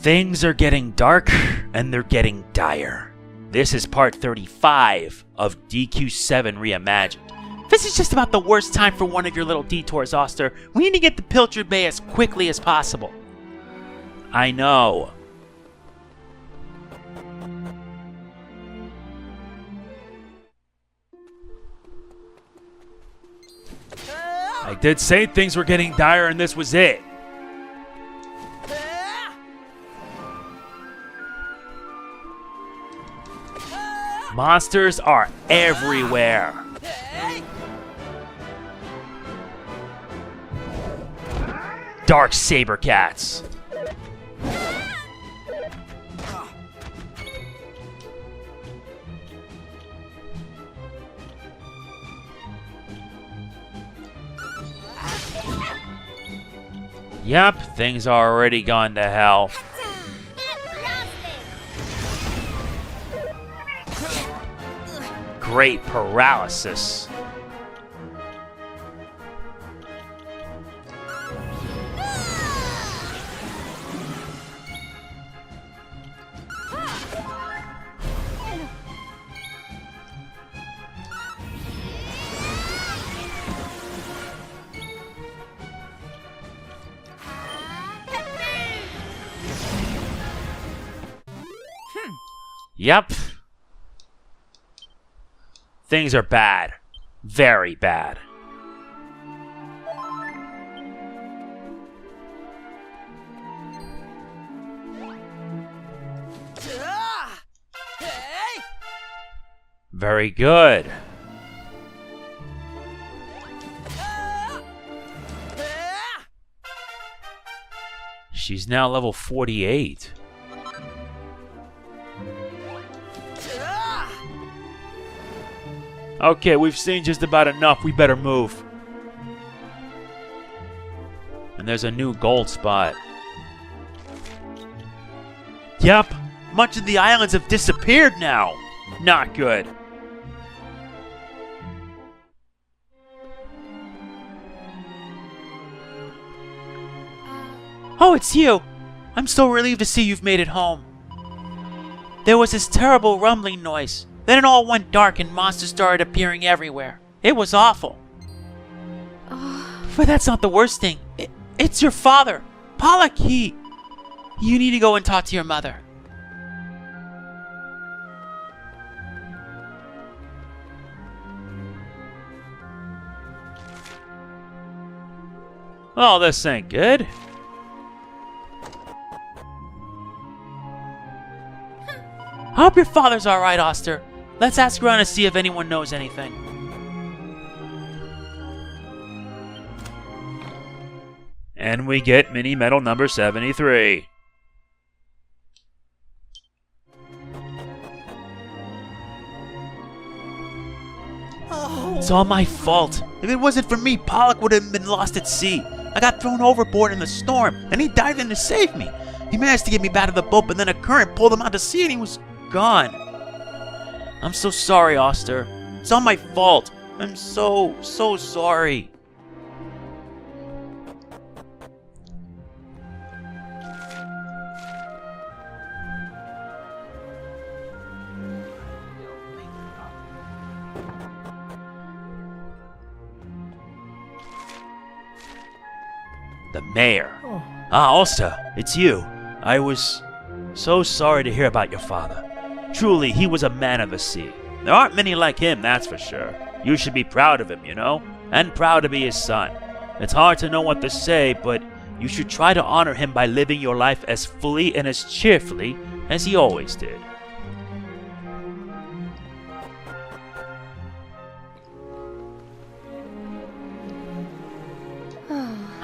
Things are getting dark, and they're getting dire. This is part 35 of VII Reimagined. This is just about the worst time for one of your little detours, Auster. We need to get to Pilchard Bay as quickly as possible. I know. I did say things were getting dire, and this was it. Monsters are everywhere. Dark saber cats. Yep, things are already gone to hell. Great paralysis. Yep. Things are bad. Very bad. Very good. She's now level 48. Okay, we've seen just about enough. We better move. And there's a new gold spot. Yep, much of the islands have disappeared now. Not good. Oh, it's you. I'm so relieved to see you've made it home. There was this terrible rumbling noise. Then it all went dark and monsters started appearing everywhere. It was awful. But that's not the worst thing. It's your father. Pollock, You need to go and talk to your mother. Oh, this ain't good. I hope your father's alright, Auster. Let's ask around to see if anyone knows anything. And we get mini medal number 73. It's all my fault. If it wasn't for me, Pollock would have been lost at sea. I got thrown overboard in the storm, and he dived in to save me. He managed to get me back to the boat, but then a current pulled him out to sea and he was gone. I'm so sorry, Auster. It's all my fault. I'm so sorry. The mayor. Ah, Auster, it's you. I was so sorry to hear about your father. Truly, he was a man of the sea. There aren't many like him, that's for sure. You should be proud of him, you know? And proud to be his son. It's hard to know what to say, but you should try to honor him by living your life as fully and as cheerfully as he always did.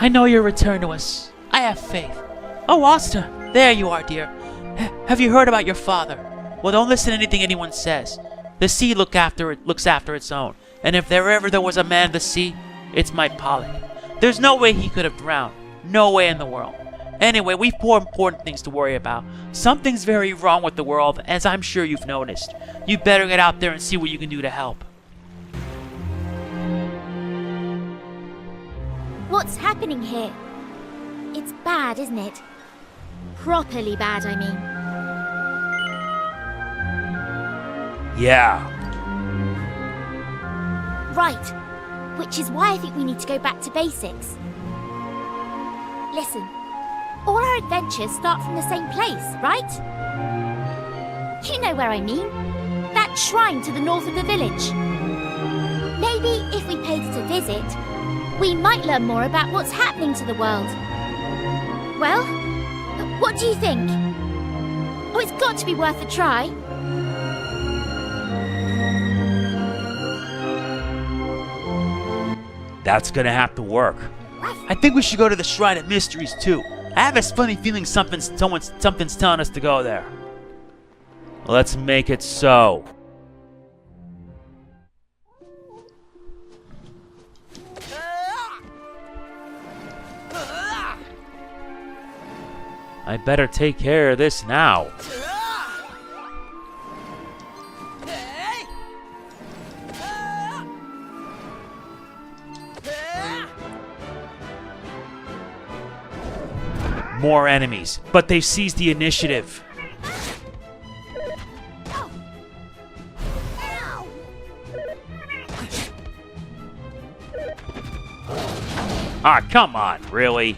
I know you'll return to us. I have faith. Oh, Auster, there you are, dear. Have you heard about your father? Well, don't listen to anything anyone says. The sea looks after its own. And if there was a man of the sea, it's my Pollock. There's no way he could have drowned. No way in the world. Anyway, we've more important things to worry about. Something's very wrong with the world, as I'm sure you've noticed. You better get out there and see what you can do to help. What's happening here? It's bad, isn't it? Properly bad, I mean. Yeah. Right. Which is why I think we need to go back to basics. Listen, all our adventures start from the same place, right? You know where I mean. That shrine to the north of the village. Maybe if we paid it a visit, we might learn more about what's happening to the world. Well, what do you think? Oh, it's got to be worth a try. That's gonna have to work. I think we should go to the Shrine of Mysteries too. I have this funny feeling something's telling us to go there. Let's make it so. I better take care of this now. More enemies, but they've seized the initiative. Ah, come on, really?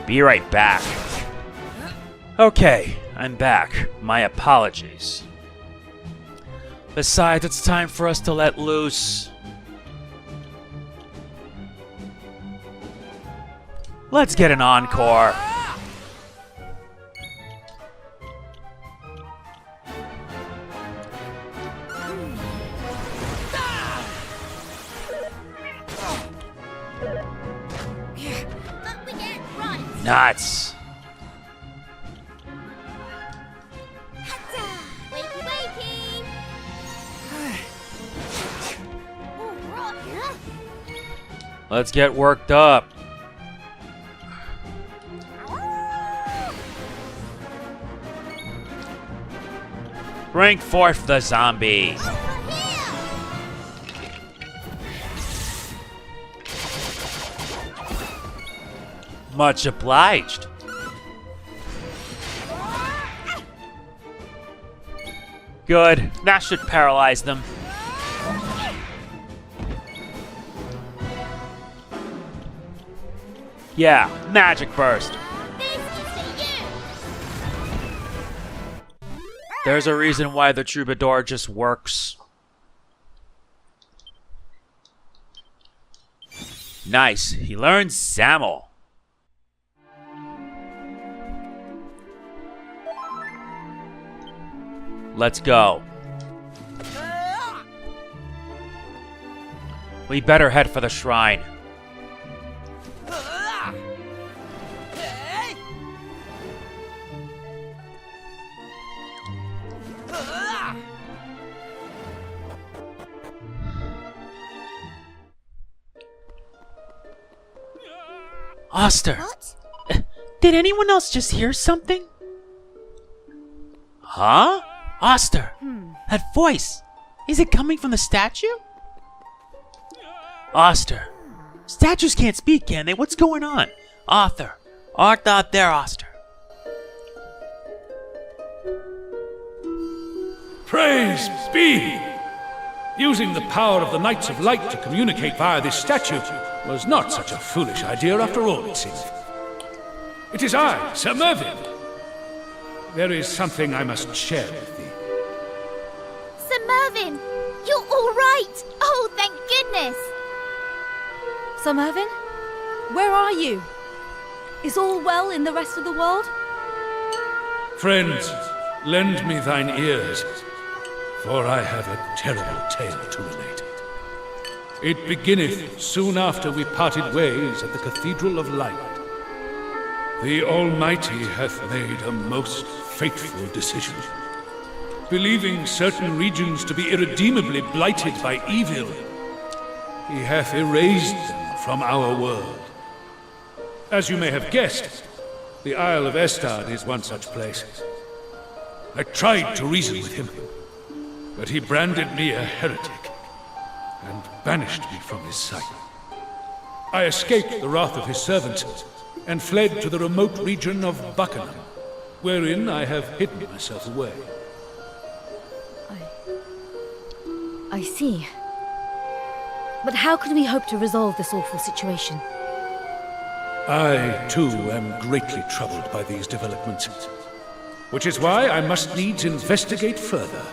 Be right back. Okay, I'm back. My apologies. Besides, it's time for us to let loose. Let's get an encore. Nuts. Wakey, wakey. Let's get worked up. Bring forth the zombie. Much obliged. Good. That should paralyze them. Yeah, magic burst. There's a reason why the troubadour just works. Nice. He learns Samel. Let's go. We better head for the shrine. Auster! What? Did anyone else just hear something? Huh? Auster! That voice! Is it coming from the statue? Auster! Statues can't speak, can they? What's going on? Arthur! Art thou there, Auster? Praise be! Using the power of the Knights of Light to communicate via this statue was not such a foolish idea after all, it seems. It is I, Sir Mervyn. There is something I must share with thee. Sir Mervyn, you're all right. Oh, thank goodness. Sir Mervyn, where are you? Is all well in the rest of the world? Friends, lend me thine ears, for I have a terrible tale to relate. It beginneth soon after we parted ways at the Cathedral of Light. The Almighty hath made a most fateful decision. Believing certain regions to be irredeemably blighted by evil, he hath erased them from our world. As you may have guessed, the Isle of Estard is one such place. I tried to reason with him, but he branded me a heretic and banished me from his sight. I escaped the wrath of his servants and fled to the remote region of Buccanham, wherein I have hidden myself away. I see. But how can we hope to resolve this awful situation? I, too, am greatly troubled by these developments, which is why I must needs investigate further.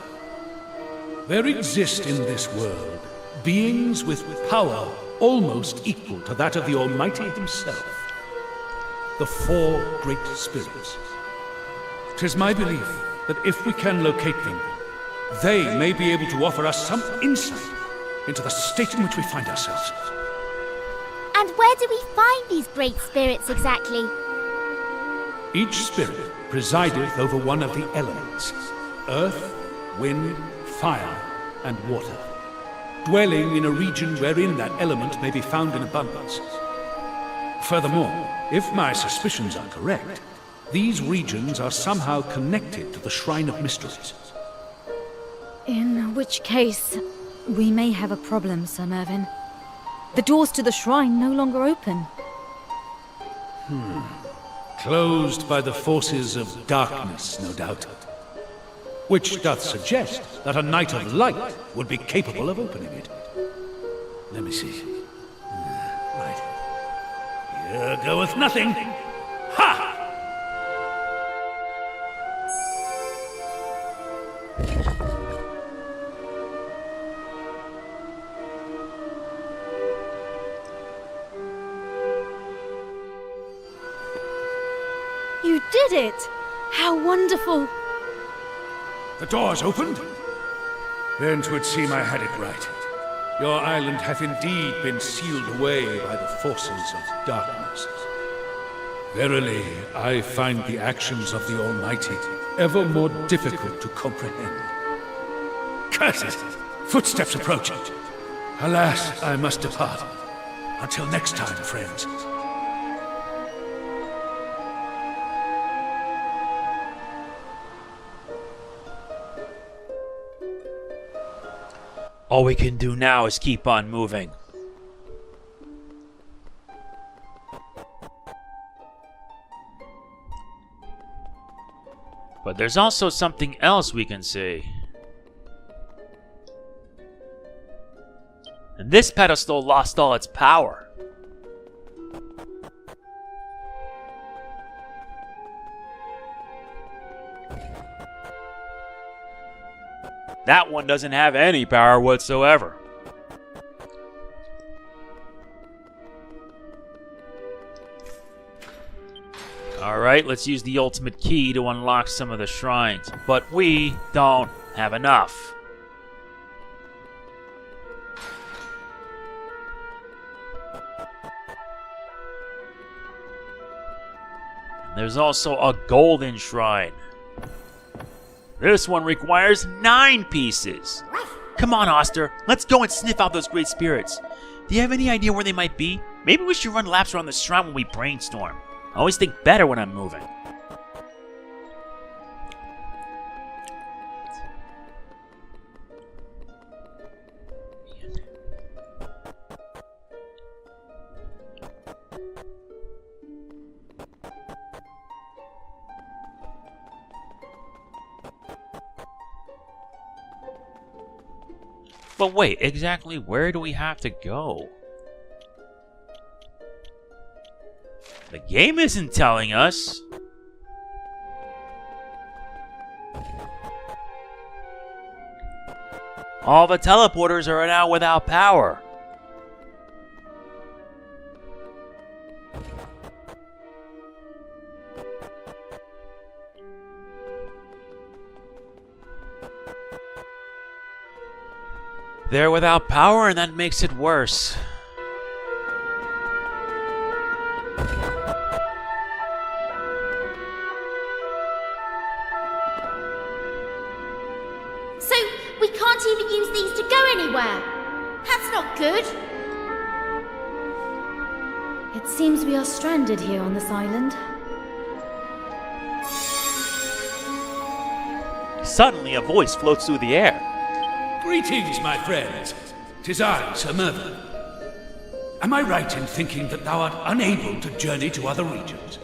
There exist in this world beings with power almost equal to that of the Almighty himself. The four great spirits. 'Tis my belief that if we can locate them, they may be able to offer us some insight into the state in which we find ourselves. And where do we find these great spirits exactly? Each spirit presideth over one of the elements: earth, wind, fire, and water, dwelling in a region wherein that element may be found in abundance. Furthermore, if my suspicions are correct, these regions are somehow connected to the Shrine of Mysteries. In which case, we may have a problem, Sir Mervyn. The doors to the shrine no longer open. Closed by the forces of darkness, no doubt. Which doth suggest that a Knight of Light would be capable of opening it. Let me see. Right. Here goeth nothing. Ha! You did it! How wonderful! The door's opened? Then 'twould seem I had it right. Your island hath indeed been sealed away by the forces of darkness. Verily, I find the actions of the Almighty ever more difficult to comprehend. Curses! Footsteps approach. Alas, I must depart. Until next time, friends. All we can do now is keep on moving. But there's also something else we can see. And this pedestal lost all its power. That one doesn't have any power whatsoever. Alright, let's use the ultimate key to unlock some of the shrines. But we don't have enough. There's also a golden shrine. This one requires 9 pieces. Come on, Auster. Let's go and sniff out those great spirits. Do you have any idea where they might be? Maybe we should run laps around the shrine when we brainstorm. I always think better when I'm moving. But wait, exactly where do we have to go? The game isn't telling us. All the teleporters are now without power. They're without power, and that makes it worse. So, we can't even use these to go anywhere. That's not good. It seems we are stranded here on this island. Suddenly, a voice floats through the air. Greetings, my friends. 'Tis I, Sir Mervyn. Am I right in thinking that thou art unable to journey to other regions?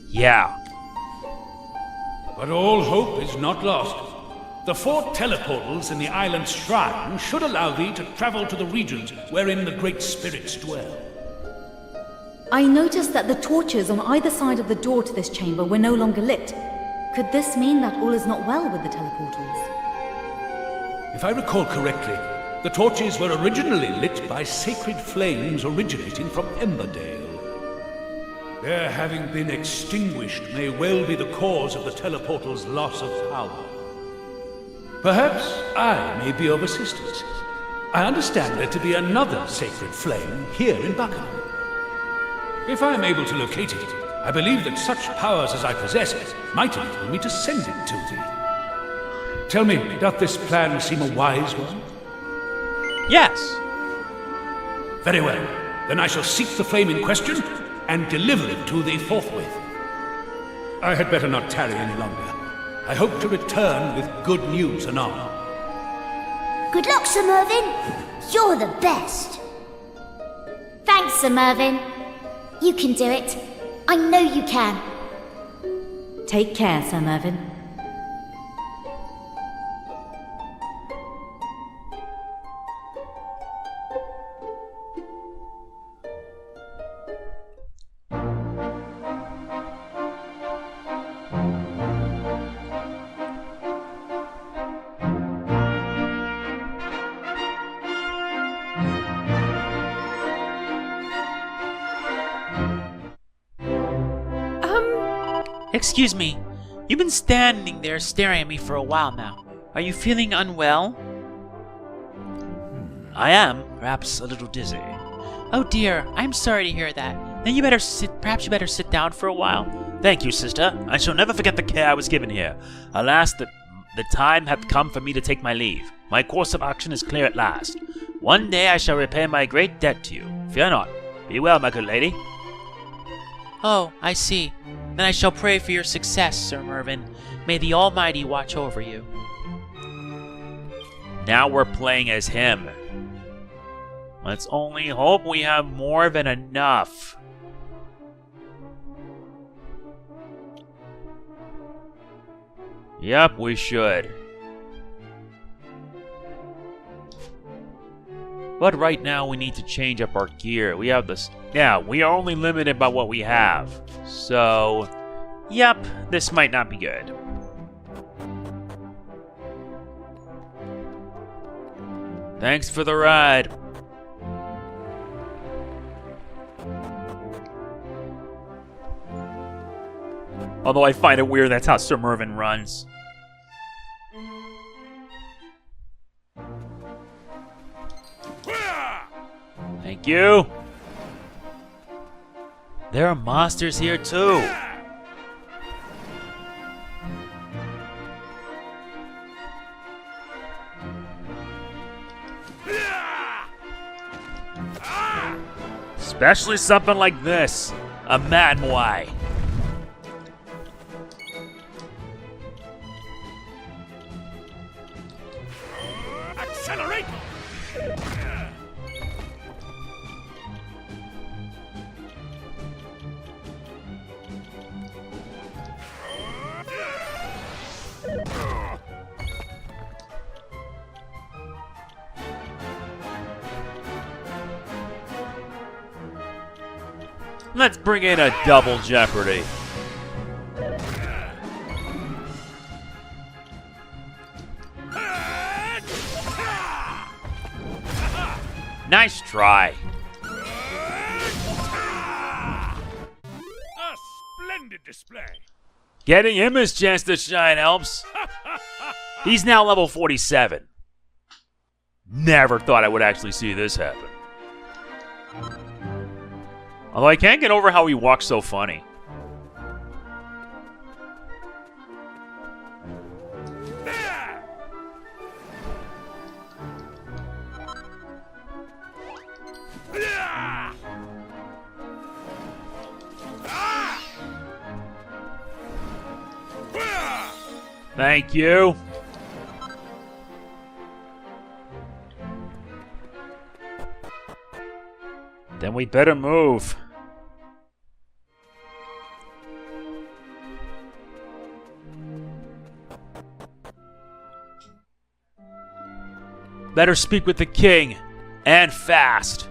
Yeah. But all hope is not lost. The 4 teleportals in the island's shrine should allow thee to travel to the regions wherein the great spirits dwell. I noticed that the torches on either side of the door to this chamber were no longer lit. Could this mean that all is not well with the teleportals? If I recall correctly, the torches were originally lit by sacred flames originating from Emberdale. Their having been extinguished may well be the cause of the teleportal's loss of power. Perhaps I may be of assistance. I understand there to be another sacred flame here in Buccanham. If I am able to locate it, I believe that such powers as I possess might enable me to send it to thee. Tell me, doth this plan seem a wise one? Yes. Very well. Then I shall seek the flame in question and deliver it to thee forthwith. I had better not tarry any longer. I hope to return with good news anon. Good luck, Sir Mervyn. You're the best. Thanks, Sir Mervyn. You can do it. I know you can. Take care, Sir Mervyn. Excuse me. You've been standing there staring at me for a while now. Are you feeling unwell? I am, perhaps a little dizzy. Oh dear, I'm sorry to hear that. Then perhaps you better sit down for a while. Thank you, sister. I shall never forget the care I was given here. Alas, the time hath come for me to take my leave. My course of action is clear at last. One day I shall repay my great debt to you. Fear not. Be well, my good lady. Oh, I see. Then I shall pray for your success, Sir Mervyn. May the Almighty watch over you. Now we're playing as him. Let's only hope we have more than enough. Yep, we should. But right now we need to change up our gear. We have this. Yeah, we are only limited by what we have. So, yep, this might not be good. Thanks for the ride. Although I find it weird that's how Sir Mervyn runs. Thank you. There are monsters here too. Especially something like this, a Mad Moai. Accelerate! Let's bring in a double jeopardy. Nice try. A splendid display. Getting him his chance to shine helps. He's now level 47. Never thought I would actually see this happen. Although I can't get over how he walks so funny. Thank you. Then we better move. Better speak with the king, and fast.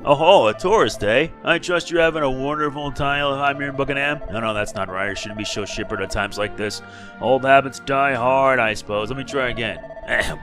Oh, a tourist, eh? I trust you're having a wonderful time here in Buccanham. No, that's not right. I shouldn't be so chipper at times like this. Old habits die hard, I suppose. Let me try again.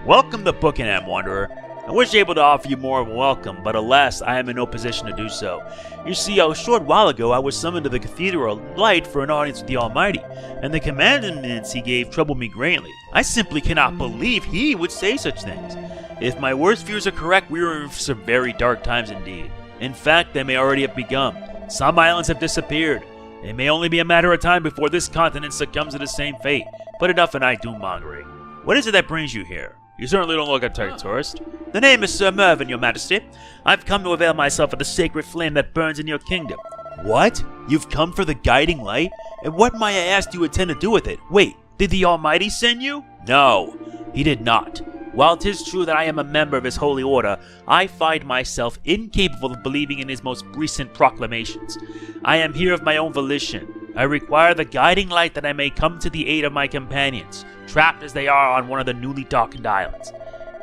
Welcome to Buccanham, wanderer. I wish able to offer you more of a welcome, but alas, I am in no position to do so. You see, a short while ago, I was summoned to the Cathedral of Light for an audience with the Almighty, and the commandments he gave troubled me greatly. I simply cannot believe he would say such things. If my worst fears are correct, we are in some very dark times indeed. In fact, they may already have begun. Some islands have disappeared. It may only be a matter of time before this continent succumbs to the same fate. But enough of my doom-mongering. What is it that brings you here? You certainly don't look like a tourist. The name is Sir Mervyn, your majesty. I've come to avail myself of the sacred flame that burns in your kingdom. What? You've come for the guiding light? And what, may I ask, do you intend to do with it? Wait, did the Almighty send you? No, he did not. While 'tis true that I am a member of his holy order, I find myself incapable of believing in his most recent proclamations. I am here of my own volition. I require the guiding light that I may come to the aid of my companions, trapped as they are on one of the newly darkened islands.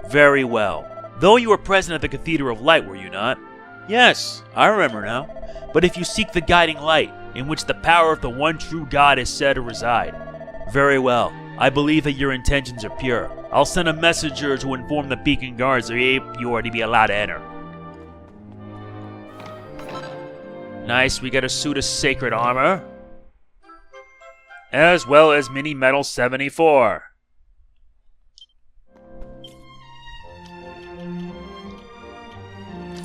Very well. Though you were present at the Cathedral of Light, were you not? Yes, I remember now. But if you seek the guiding light, in which the power of the one true God is said to reside, very well. I believe that your intentions are pure. I'll send a messenger to inform the beacon guards that you are to be allowed to enter. Nice, we got a suit of sacred armor. As well as mini metal 74.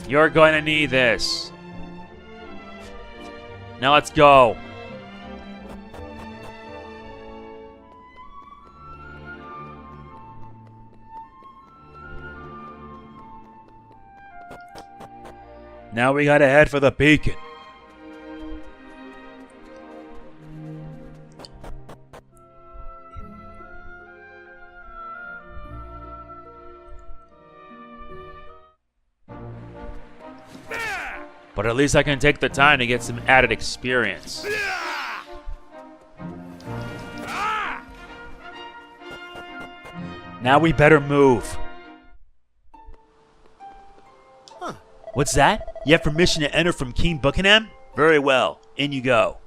You're going to need this. Now let's go. Now we gotta head for the beacon. But at least I can take the time to get some added experience. Now we better move. What's that? You have permission to enter from King Buccanham? Very well. In you go.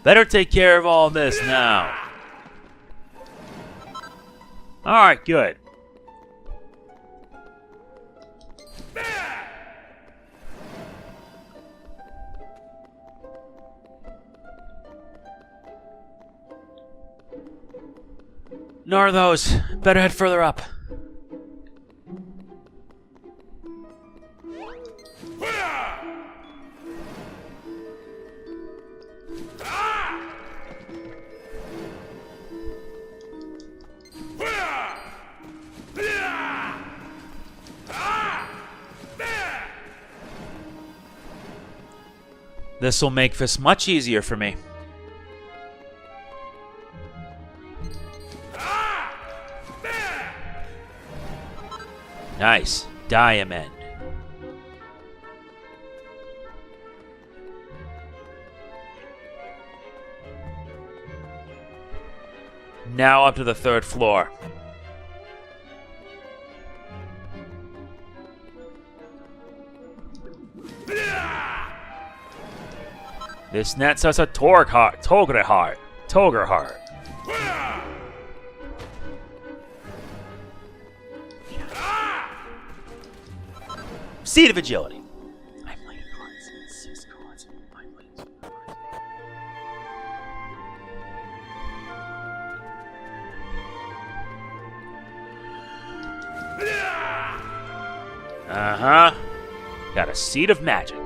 Better take care of all this now. Alright, good. Nor those. Better head further up. This'll make this much easier for me. Nice. Diamond. Now up to the 3rd floor. This nets us a Togerheart. Seed of Agility. I'm playing cards. 6 cards. I'm playing 2 cards. Uh-huh. Got a Seed of Magic.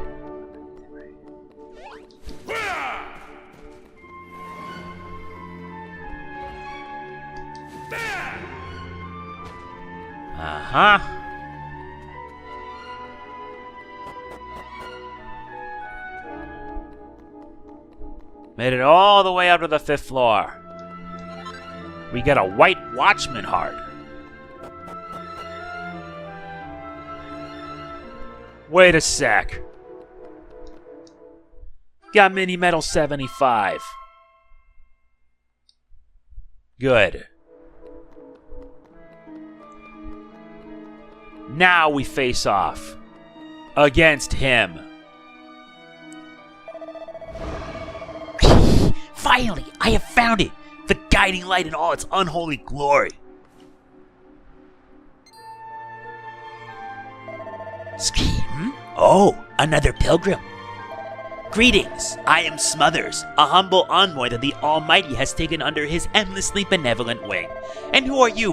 Uh-huh. Made it all the way up to the 5th floor. We got a white watchman heart. Wait a sec. Got mini metal 75. Good. Now we face off against him. Finally, I have found it! The guiding light in all its unholy glory. Oh, another pilgrim. Greetings, I am Smothers, a humble envoy that the Almighty has taken under his endlessly benevolent wing. And who are you,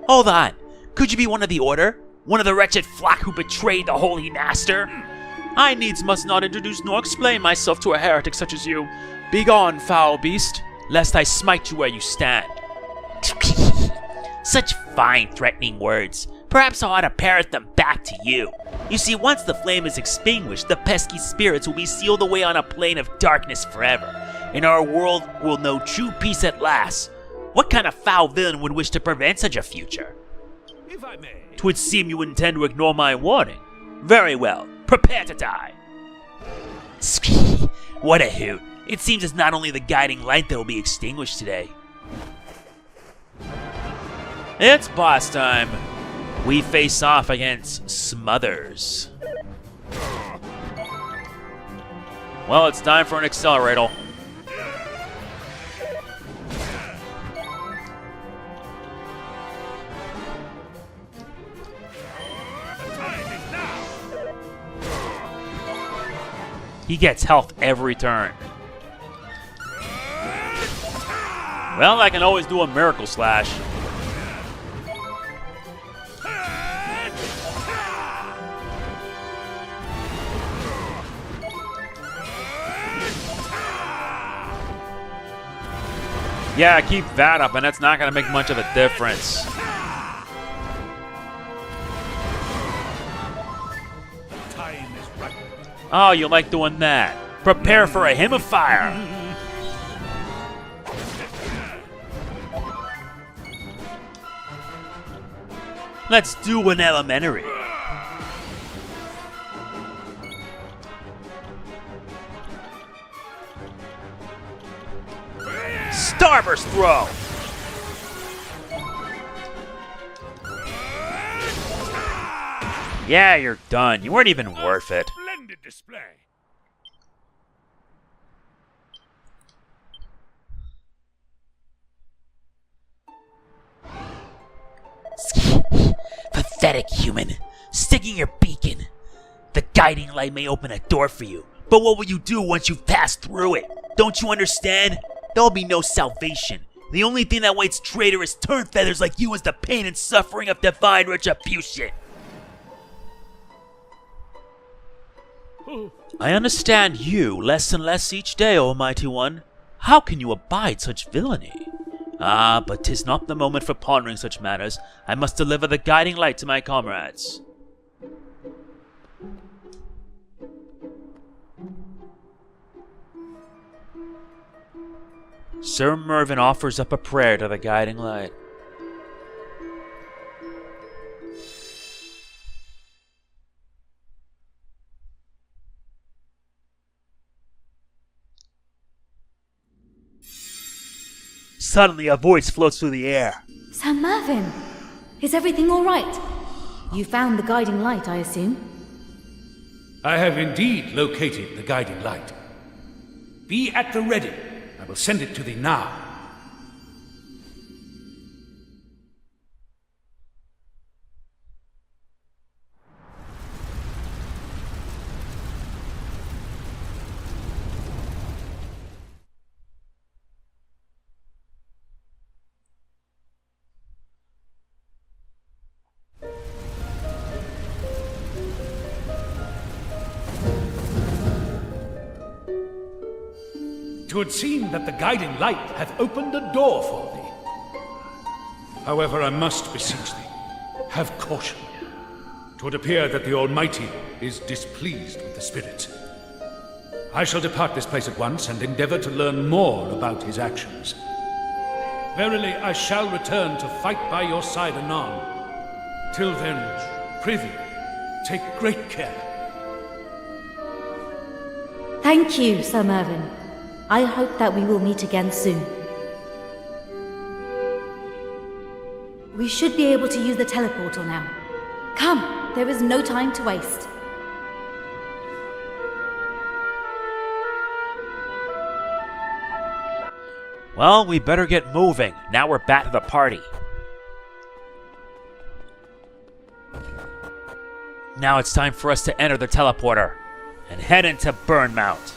Hold on, could you be one of the Order? One of the wretched flock who betrayed the Holy Master? I needs must not introduce nor explain myself to a heretic such as you. Begone, foul beast, lest I smite you where you stand. Such fine, threatening words. Perhaps I ought to parrot them back to you. You see, once the flame is extinguished, the pesky spirits will be sealed away on a plane of darkness forever, and our world will know true peace at last. What kind of foul villain would wish to prevent such a future? If I may. 'Twould seem you intend to ignore my warning. Very well, prepare to die. What a hoot. It seems it's not only the guiding light that will be extinguished today. It's boss time. We face off against Smothers. Well, it's time for an accelerator. He gets health every turn. Well, I can always do a miracle slash. Yeah, keep that up, and that's not going to make much of a difference. Oh, you like doing that. Prepare for a hymn of fire. Let's do an elementary. Starburst throw. Yeah, you're done. You weren't even worth it. Splendid display. Pathetic human. Sticking your beacon. The guiding light may open a door for you, but what will you do once you've passed through it? Don't you understand? There'll be no salvation. The only thing that waits traitorous turn feathers like you is the pain and suffering of divine retribution. I understand you less and less each day, Almighty One. How can you abide such villainy? Ah, but 'tis not the moment for pondering such matters. I must deliver the guiding light to my comrades. Sir Mervyn offers up a prayer to the guiding light. Suddenly a voice floats through the air. Sir Mervyn! Is everything all right? You found the guiding light, I assume? I have indeed located the guiding light. Be at the ready. I will send it to thee now. It would seem that the guiding light hath opened a door for thee. However, I must beseech thee, have caution. 'Twould appear that the Almighty is displeased with the spirit. I shall depart this place at once and endeavor to learn more about his actions. Verily, I shall return to fight by your side anon. Till then, prithee, take great care. Thank you, Sir Mervyn. I hope that we will meet again soon. We should be able to use the teleportal now. Come, there is no time to waste. Well, we better get moving. Now we're back to the party. Now it's time for us to enter the teleporter and head into Burnmont.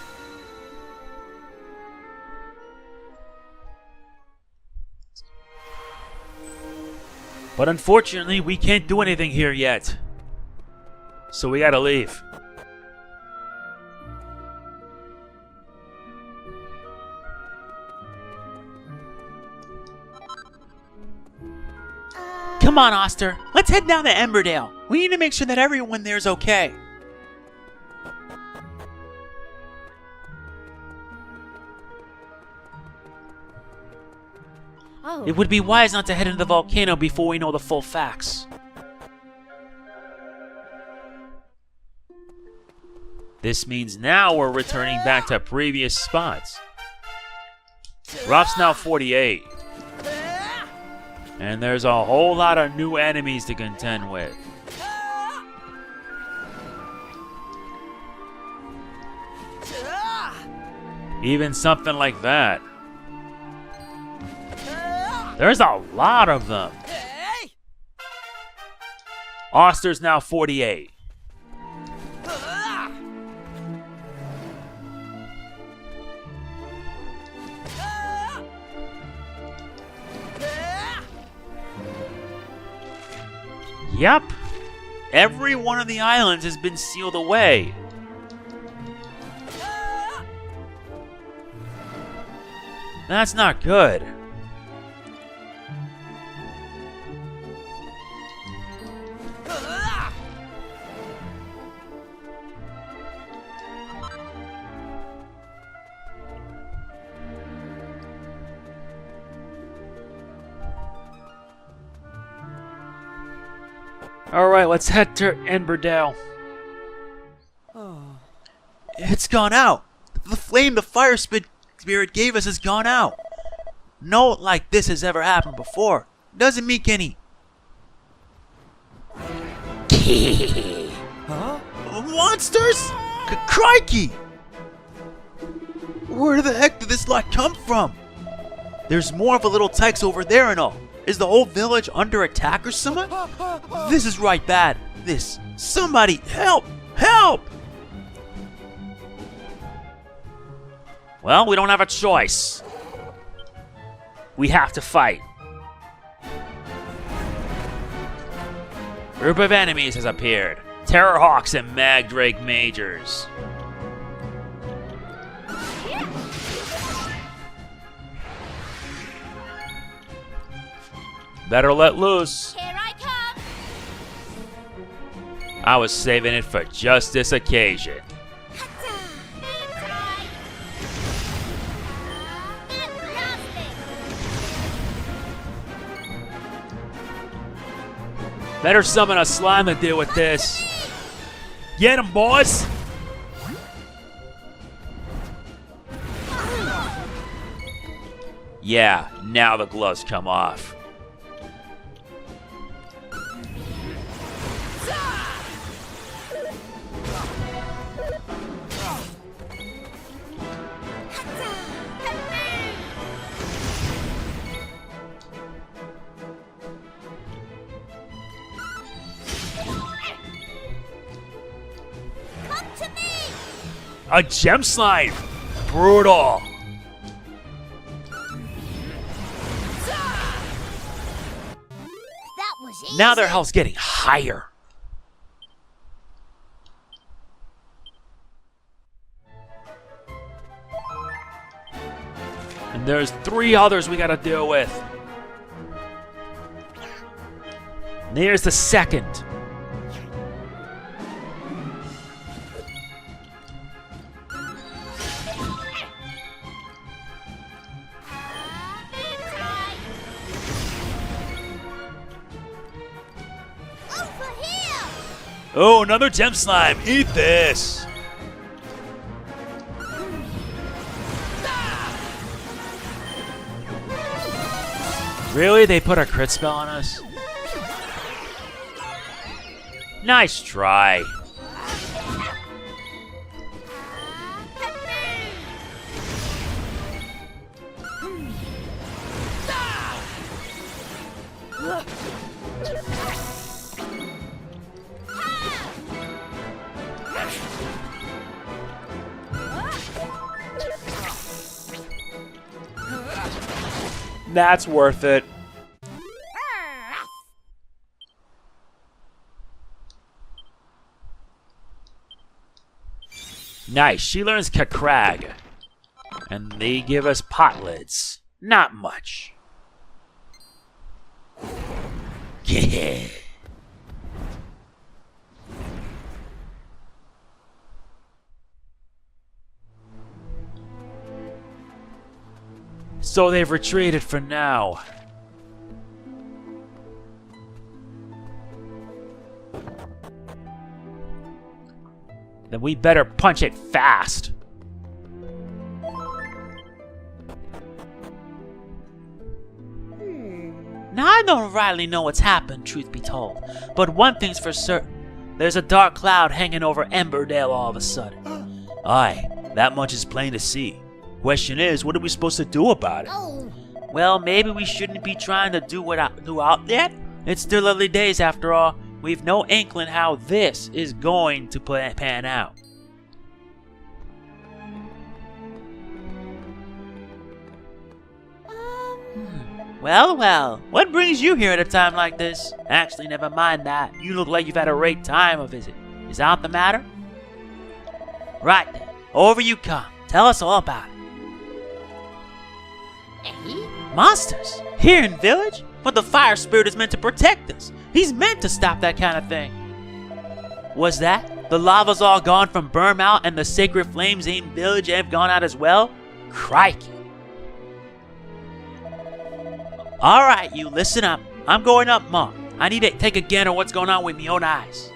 But unfortunately, we can't do anything here yet. So we gotta leave. Come on, Auster. Let's head down to Emberdale. We need to make sure that everyone there is okay. Oh. It would be wise not to head into the volcano before we know the full facts. This means now we're returning back to previous spots. Ruff's now 48. And there's a whole lot of new enemies to contend with. Even something like that. There's a lot of them. Auster's now 48. Yep. Every one of the islands has been sealed away. That's not good. Alright, let's head to Emberdale. It's gone out. The flame the fire spirit gave us has gone out. No like this has ever happened before. Doesn't make any. Huh? Monsters? Crikey! Where the heck did this lot come from? There's more of the little tykes over there and all. Is the whole village under attack or something? This is right bad. This. Somebody help! Help! Well, we don't have a choice. We have to fight. Group of enemies has appeared. Terrorhawks and Magdrake Majors. Better let loose. Here I come. I was saving it for just this occasion. Better summon a slime to deal with this. Get him, boys! Yeah, now the gloves come off. A gem slime! Brutal! That was easy. Now their health's getting higher. And there's 3 others we gotta deal with. And here's the second. Oh, another gem slime. Eat this. Really? They put a crit spell on us? Nice try. That's worth it. Nice, she learns Kakrag. And they give us pot lids. Not much. Yeah. So they've retreated for now. Then we better punch it fast. Now, I don't rightly know what's happened, truth be told, but one thing's for certain. There's a dark cloud hanging over Emberdale all of a sudden. Aye, that much is plain to see. Question is, what are we supposed to do about it? Well, maybe we shouldn't be trying to do out yet. It's still early days after all. We've no inkling how this is going to pan out. Well, what brings you here at a time like this? Actually, never mind that. You look like you've had a great time of visit. Is that the matter? Right then, over you come. Tell us all about it. Monsters? Here in village? But the fire spirit is meant to protect us. He's meant to stop that kind of thing. Was that? The lava's all gone from Burnmont and the sacred flames in village have gone out as well? Crikey. Alright, you listen up. I'm going up, Mom. I need to take a gander at what's going on with me own eyes.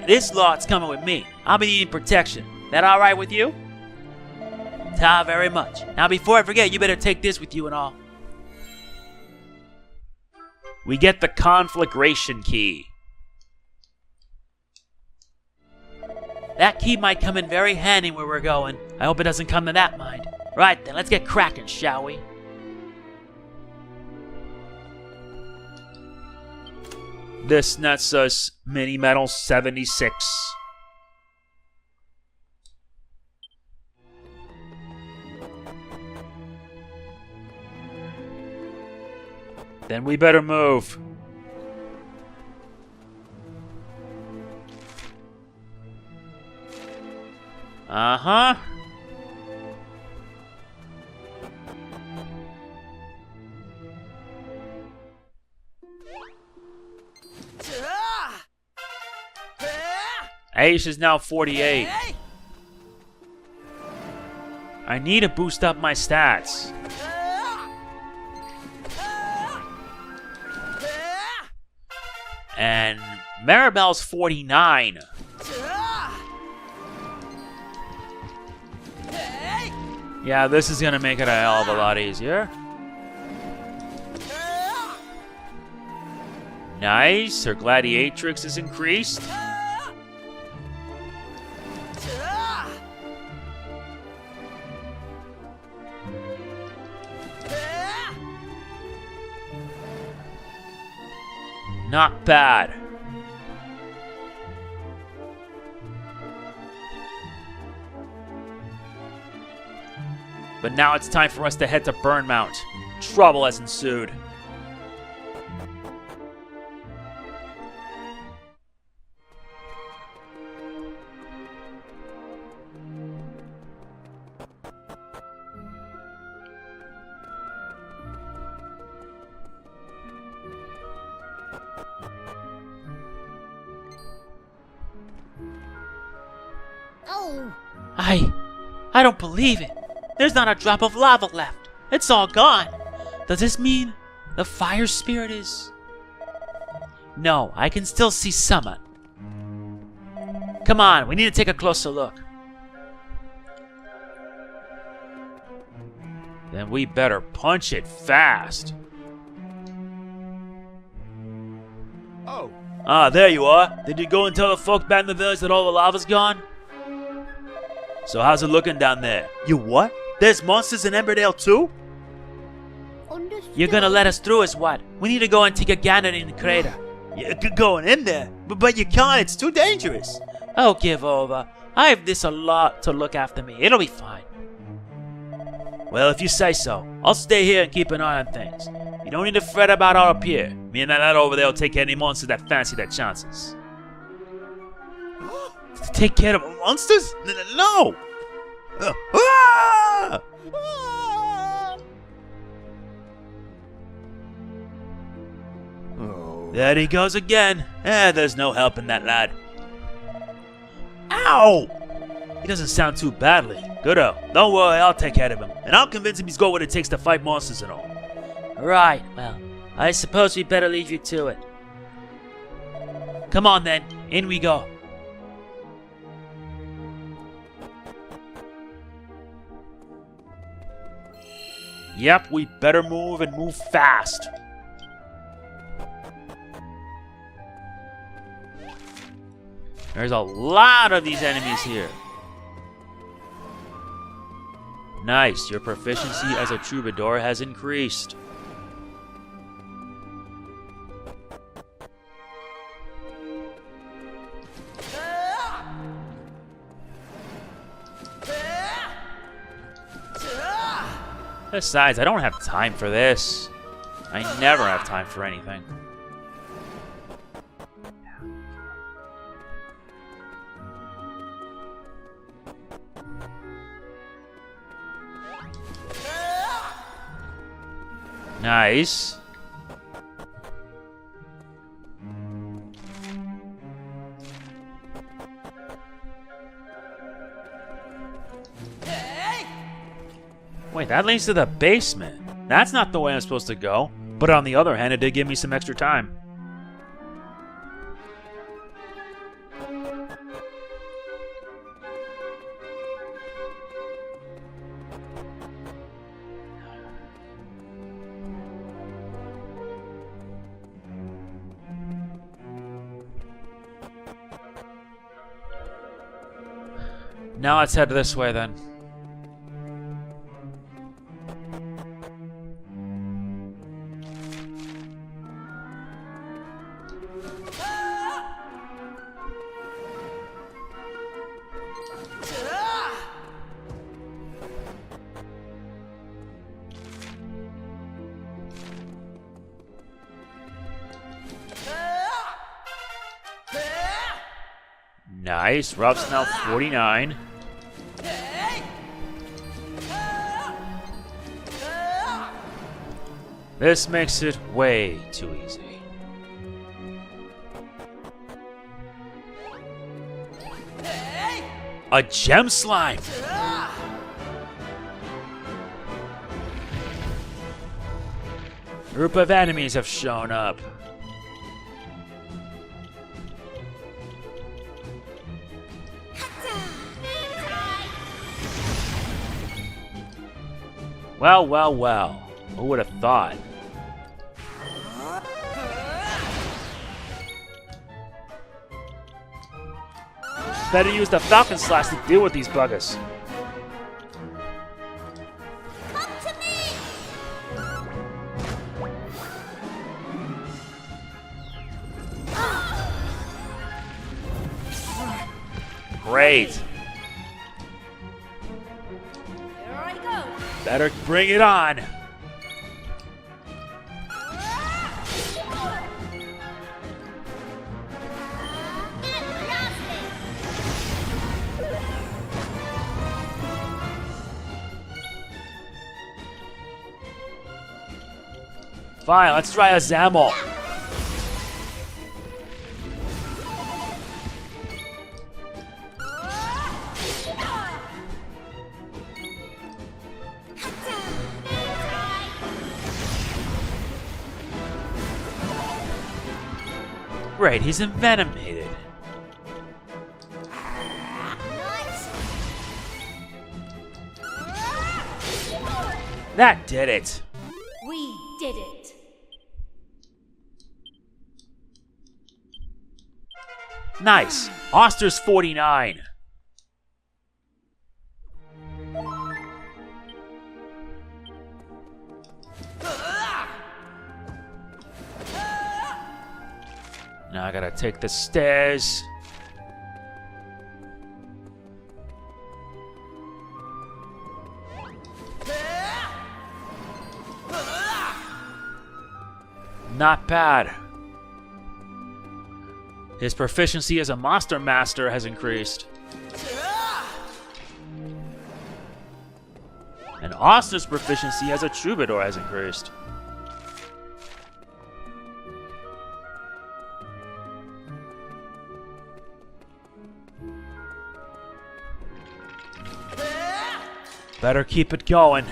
This lot's coming with me. I'll be needing protection. That alright with you? Ta very much. Now before I forget, you better take this with you and all. We get the conflagration key. That key might come in very handy where we're going. I hope it doesn't come to that mind. Right then, let's get cracking, shall we? This nets us mini metal 76. Then we better move. Uh-huh. Aishe is now 48. I need to boost up my stats. And Maribel's 49. Yeah, this is gonna make it a hell of a lot easier. Nice, her gladiatrix is increased. Not bad. But now it's time for us to head to Burnmont. Trouble has ensued. I don't believe it. There's not a drop of lava left. It's all gone. Does this mean the fire spirit is... No, I can still see some. Come on, we need to take a closer look. Then we better punch it fast. Oh, Ah, there you are. Did you go and tell the folk back in the village that all the lava's gone? So how's it looking down there? You what? There's monsters in Emberdale too? Understood. You're gonna let us through, is what? We need to go and take a gander in the crater. You could go in there, but you can't. It's too dangerous. Oh, give over. I have this a lot to look after me. It'll be fine. Well, if you say so. I'll stay here and keep an eye on things. You don't need to fret about out up here. Me and that lad over there will take care of any monsters that fancy their chances. Take care of monsters? No! Ah! oh. There he goes again. There's no helping that lad. Ow! He doesn't sound too badly. Goodo. Don't worry, I'll take care of him. And I'll convince him he's got what it takes to fight monsters and all. Right, well, I suppose we better leave you to it. Come on then, in we go. Yep, we better move and move fast. There's a lot of these enemies here. Nice, your proficiency as a troubadour has increased. Besides, I don't have time for this. I never have time for anything. Nice. Wait, that leads to the basement. That's not the way I'm supposed to go. But on the other hand, it did give me some extra time. Now let's head this way then. Nice. Ruff's now 49. This makes it way too easy. A gem slime! A group of enemies have shown up. Well, well, well. Who would have thought? Better use the Falcon Slash to deal with these buggers. Come to me! Great. Here I go. Better bring it on. Fine, let's try a Zamel. Great, he's envenomated. That did it. We did it. Nice. Auster's 49. Now I gotta take the stairs. Not bad. His proficiency as a monster master has increased. And Auster's proficiency as a troubadour has increased. Better keep it going.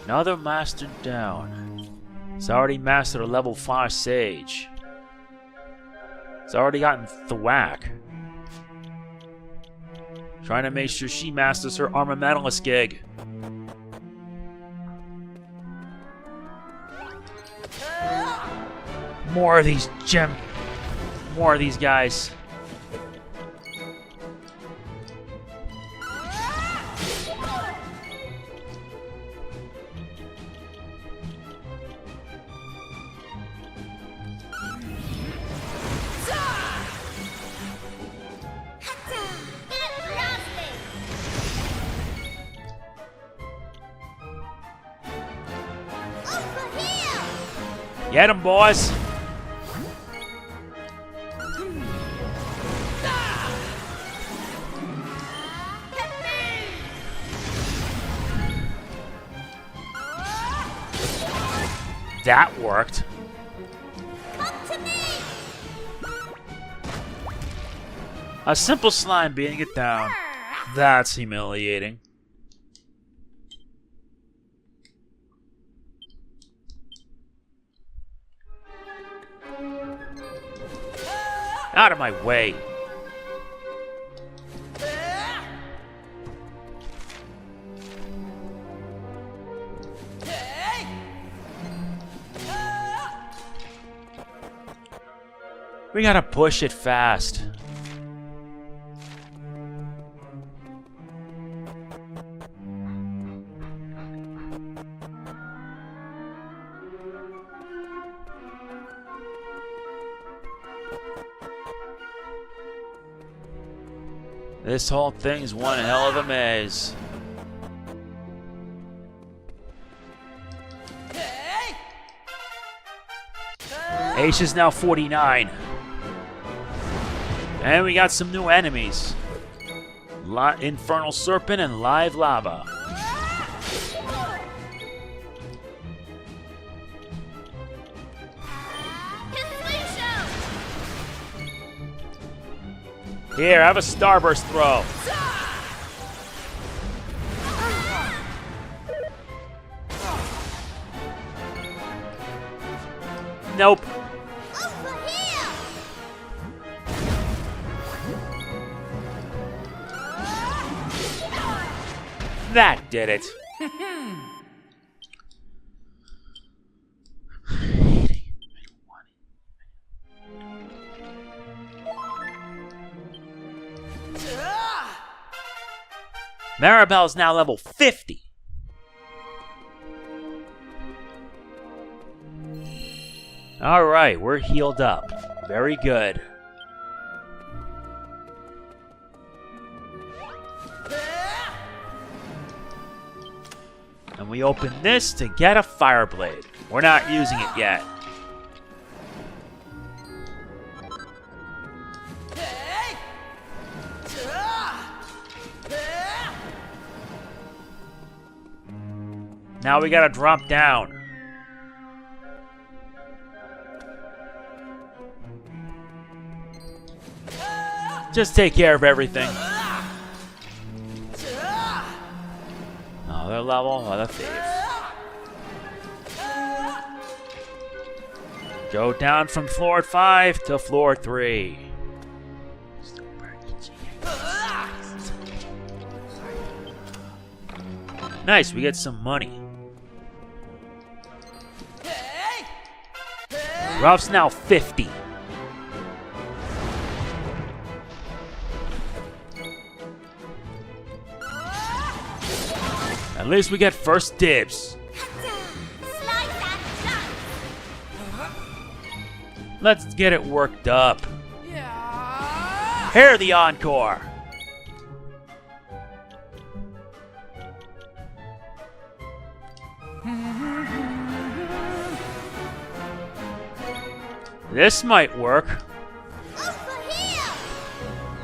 Another master down. He's already mastered a level 5 sage. He's already gotten thwack. Trying to make sure she masters her armamentalist gig. More of these More of these guys. Get him, boys! That worked. Come to me. A simple slime beating it down. That's humiliating. Out of my way. We gotta push it fast. This whole thing's one hell of a maze. Aishe is now 49. And we got some new enemies. Infernal Serpent and Live Lava. Here, have a starburst throw. Nope. That did it. Maribel is now level 50. Alright, we're healed up. Very good. And we open this to get a Fireblade. We're not using it yet. Now we gotta drop down. Just take care of everything. Another level, another thief. Go down from floor 5 to floor 3. Still pretty. Nice, we get some money. Ruff's now 50. At least we get first dibs. Let's get it worked up. Hear the encore. This might work.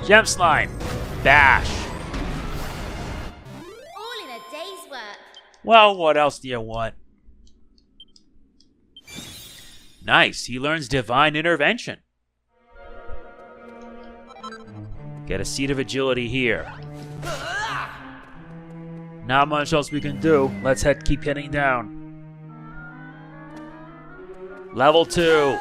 Gem slime. Bash. All in a day's work. Well, what else do you want? Nice, he learns divine intervention. Get a seed of agility here. Not much else we can do. Let's keep heading down. Level 2.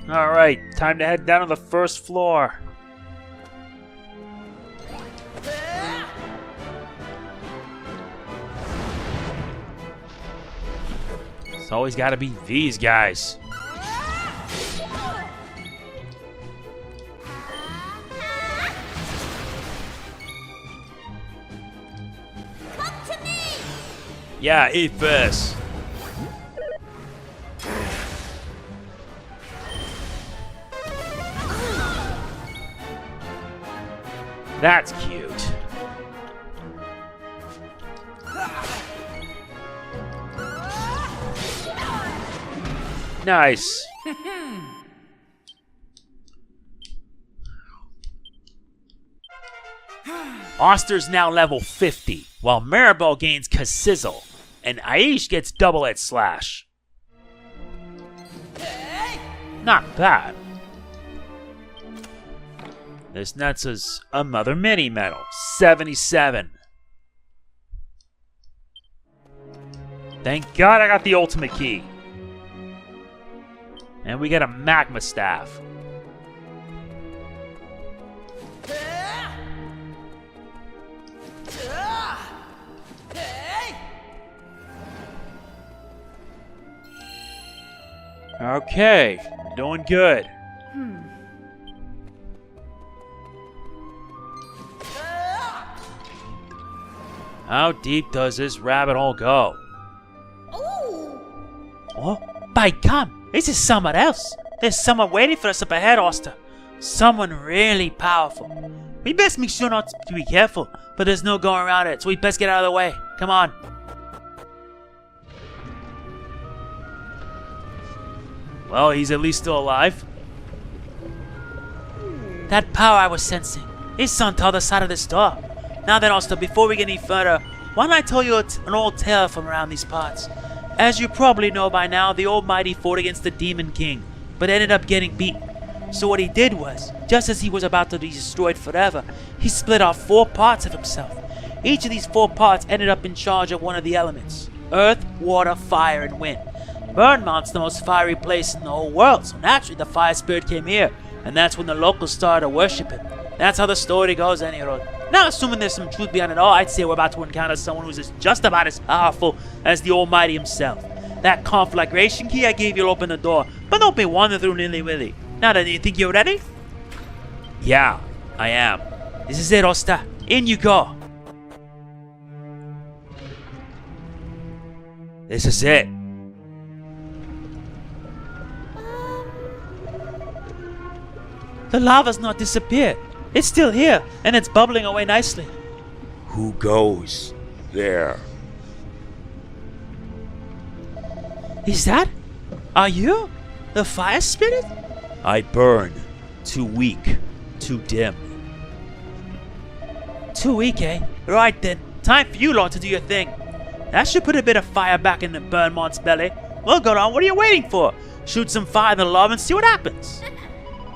Alright, time to head down to the first floor. It's always gotta be these guys. Come to me! Yeah, eat this. That's cute. Nice. Auster's now level 50, while Maribel gains Cathedral, and Aishe gets double-edged slash. Not bad. This nets us a Mother Mini medal, 77. Thank God I got the ultimate key. And we get a magma staff. Okay, doing good. How deep does this rabbit hole go? Oh, by gum, this is someone else. There's someone waiting for us up ahead, Auster. Someone really powerful. We best make sure not to be careful, but there's no going around it, so we best get out of the way. Come on. Well, he's at least still alive. That power I was sensing is on the other side of this door. Now then, Auster, before we get any further, why don't I tell you an old tale from around these parts? As you probably know by now, the Almighty fought against the Demon King, but ended up getting beaten. So what he did was, just as he was about to be destroyed forever, he split off 4 parts of himself. Each of these 4 parts ended up in charge of one of the elements: earth, water, fire, and wind. Burnmont's the most fiery place in the whole world, so naturally the fire spirit came here, and that's when the locals started to worship him. That's how the story goes, anyway. Now, assuming there's some truth behind it all, I'd say we're about to encounter someone who's just about as powerful as the Almighty himself. That conflagration key I gave you will open the door, but don't be wandering through nilly-willy. Now then, do you think you're ready? Yeah, I am. This is it, Auster. In you go. This is it. The lava's not disappeared. It's still here, and it's bubbling away nicely. Who goes there? Is that? Are you? The fire spirit? I burn. Too weak. Too dim. Too weak, eh? Right then. Time for you lot to do your thing. That should put a bit of fire back in the Burnmont's belly. Well, go on. What are you waiting for? Shoot some fire in the lava and see what happens.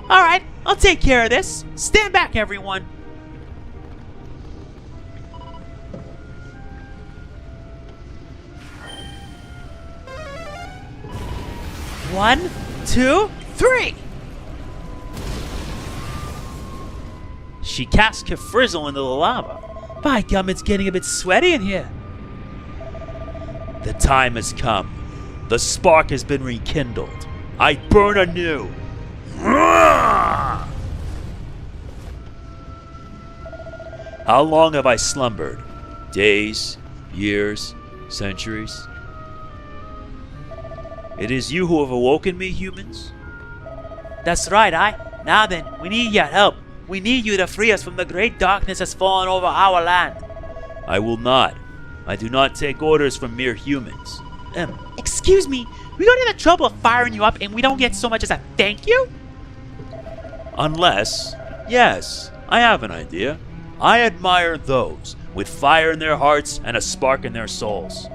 Alright, I'll take care of this. Stand back, everyone. 1, 2, 3! She cast Kefrizzle into the lava. By gum, it's getting a bit sweaty in here. The time has come. The spark has been rekindled. I burn anew. How long have I slumbered? Days, years, centuries? It is you who have awoken me, humans? That's right, Now then, we need your help. We need you to free us from the great darkness that's fallen over our land. I will not. I do not take orders from mere humans. Excuse me, we go to the trouble of firing you up and we don't get so much as a thank you? Unless, yes, I have an idea. I admire those with fire in their hearts and a spark in their souls.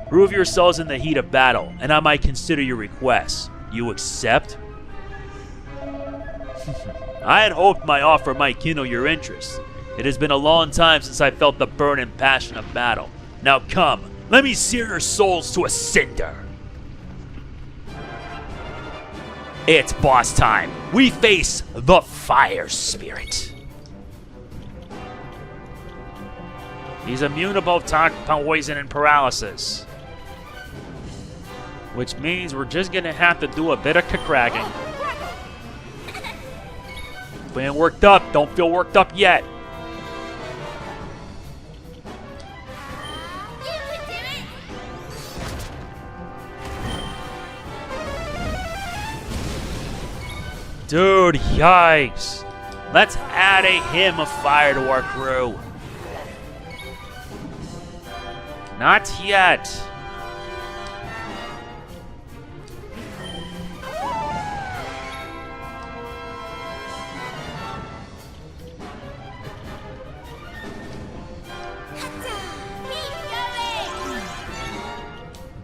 Prove yourselves in the heat of battle, and I might consider your requests. You accept? I had hoped my offer might kindle your interest. It has been a long time since I felt the burn and passion of battle. Now come, let me sear your souls to a cinder. It's boss time. We face the fire spirit. He's immune to both poison and paralysis. Which means we're just gonna have to do a bit of cracking. Feeling worked up, don't feel worked up yet. Dude, yikes. Let's add a hymn of fire to our crew. Not yet.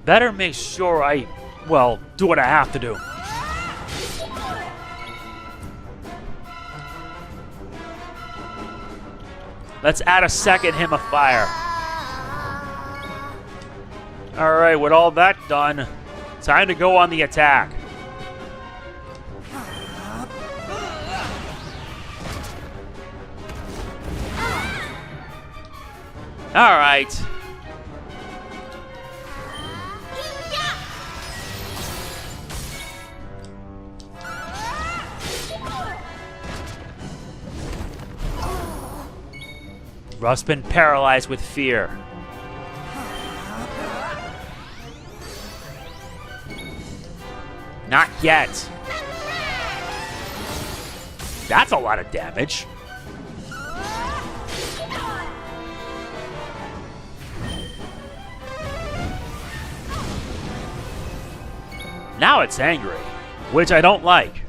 Better make sure I, do what I have to do. Let's add a second hymn of fire. Alright, with all that done, time to go on the attack. Alright. Ruff's been paralyzed with fear. Not yet. That's a lot of damage. Now it's angry, which I don't like.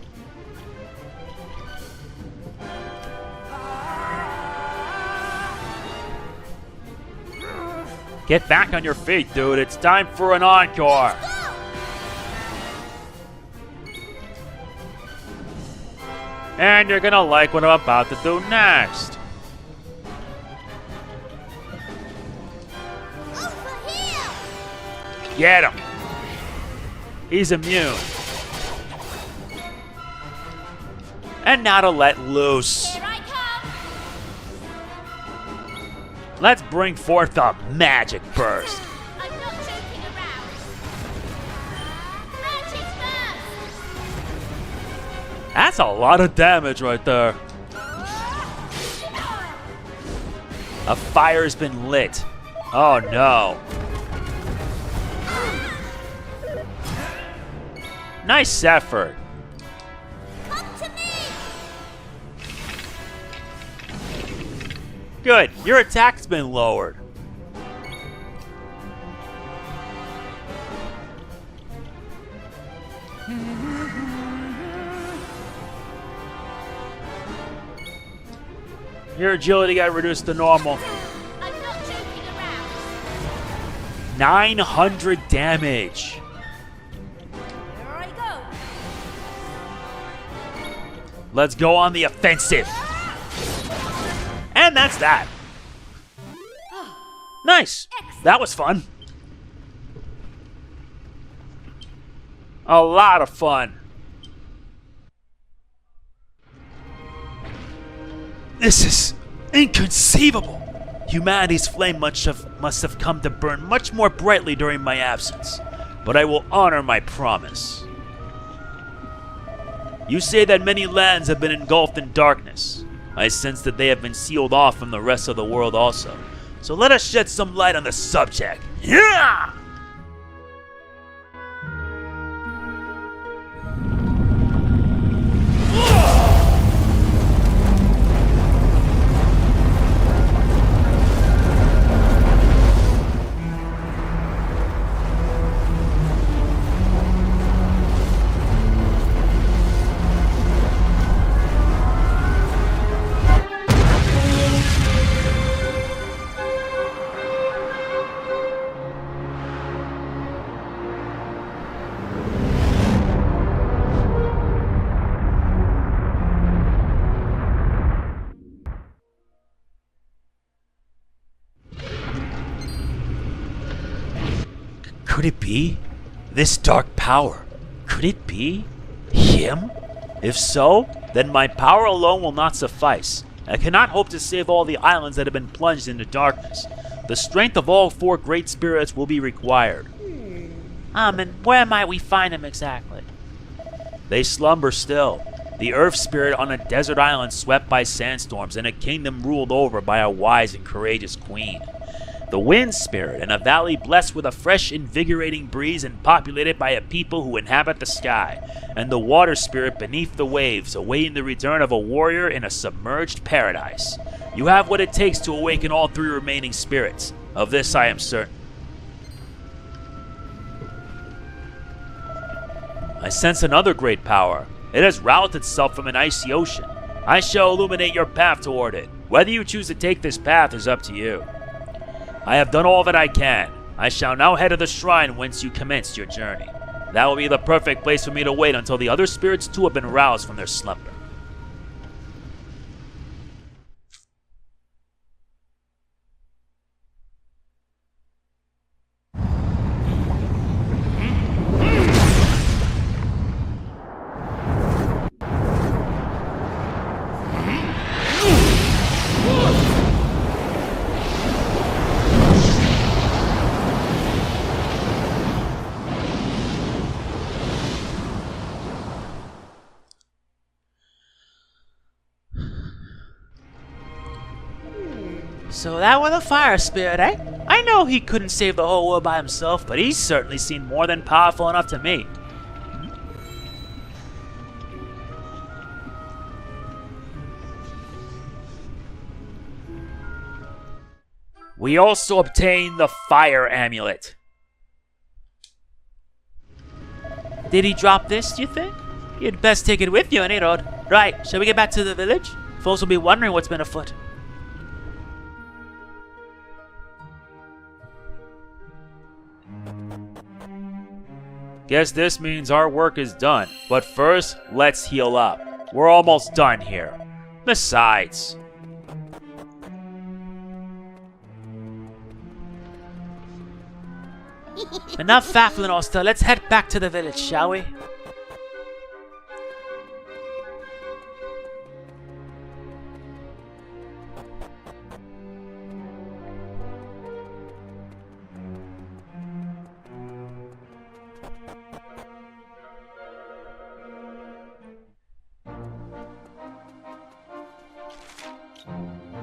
Get back on your feet, dude. It's time for an encore. And you're gonna like what I'm about to do next. Get him. He's immune. And now to let loose. Here I come. Let's bring forth the magic burst. I'm not joking around. Magic burst. That's a lot of damage right there. A fire's been lit. Oh no. Nice effort. Come to me. Good, your attack's been lowered. Your agility got reduced to normal. I'm not joking around. 900 damage. Here I go. Let's go on the offensive. And that's that. Nice. That was fun. A lot of fun. This is inconceivable. Humanity's flame must have come to burn much more brightly during my absence. But I will honor my promise. You say that many lands have been engulfed in darkness. I sense that they have been sealed off from the rest of the world also. So let us shed some light on the subject. Yeah! Could it be? This dark power. Could it be him? If so, then my power alone will not suffice. I cannot hope to save all the islands that have been plunged into darkness. The strength of all 4 great spirits will be required. And where might we find them exactly? They slumber still. The earth spirit on a desert island swept by sandstorms and a kingdom ruled over by a wise and courageous queen. The wind spirit in a valley blessed with a fresh, invigorating breeze and populated by a people who inhabit the sky, and the water spirit beneath the waves, awaiting the return of a warrior in a submerged paradise. You have what it takes to awaken all 3 remaining spirits. Of this I am certain. I sense another great power. It has roused itself from an icy ocean. I shall illuminate your path toward it. Whether you choose to take this path is up to you. I have done all that I can. I shall now head to the shrine whence you commenced your journey. That will be the perfect place for me to wait until the other spirits too have been roused from their slumber. So that was a fire spirit, eh? I know he couldn't save the whole world by himself, but he's certainly seemed more than powerful enough to me. We also obtained the fire amulet. Did he drop this, do you think? You'd best take it with you, any road. Right, shall we get back to the village? Folks will be wondering what's been afoot. Guess this means our work is done. But first, let's heal up. We're almost done here. Besides... Enough faffling, Auster. Let's head back to the village, shall we?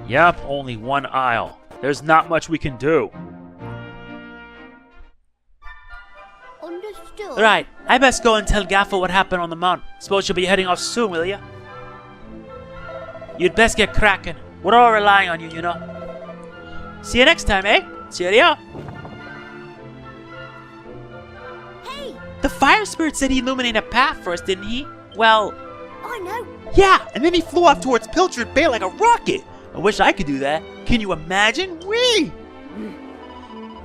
Yep, only one aisle. There's not much we can do. Understood. Right, I best go and tell Gaffer what happened on the mount. Suppose you'll be heading off soon, will ya? You'd best get cracking. We're all relying on you, you know. See you next time, eh? Cheerio. Hey, The fire spirit said he illuminated a path for us, didn't he? Well, I know. yeah, and then he flew off towards Pilchard Bay like a rocket. I wish I could do that. Can you imagine? Whee!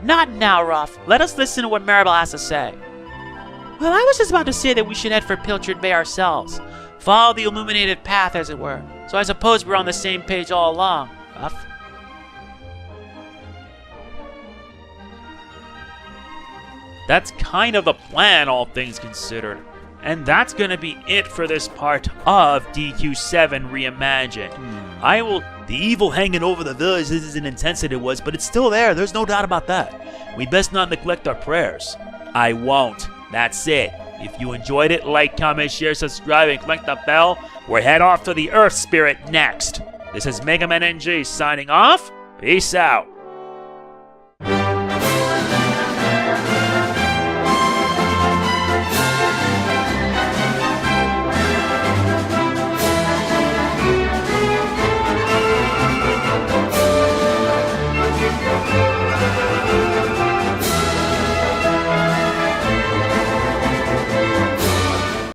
Not now, Ruff. Let us listen to what Maribel has to say. Well, I was just about to say that we should head for Pilchard Bay ourselves. Follow the illuminated path, as it were. So I suppose we're on the same page all along, Ruff. that's kind of the plan, all things considered. And that's gonna be it for this part of DQ7 Reimagined. The evil hanging over the village isn't as intense as it was, but it's still there. There's no doubt about that. We best not neglect our prayers. I won't. That's it. If you enjoyed it, like, comment, share, subscribe, and click the bell. We'll head off to the Earth Spirit next. This is MegamanNG signing off. Peace out.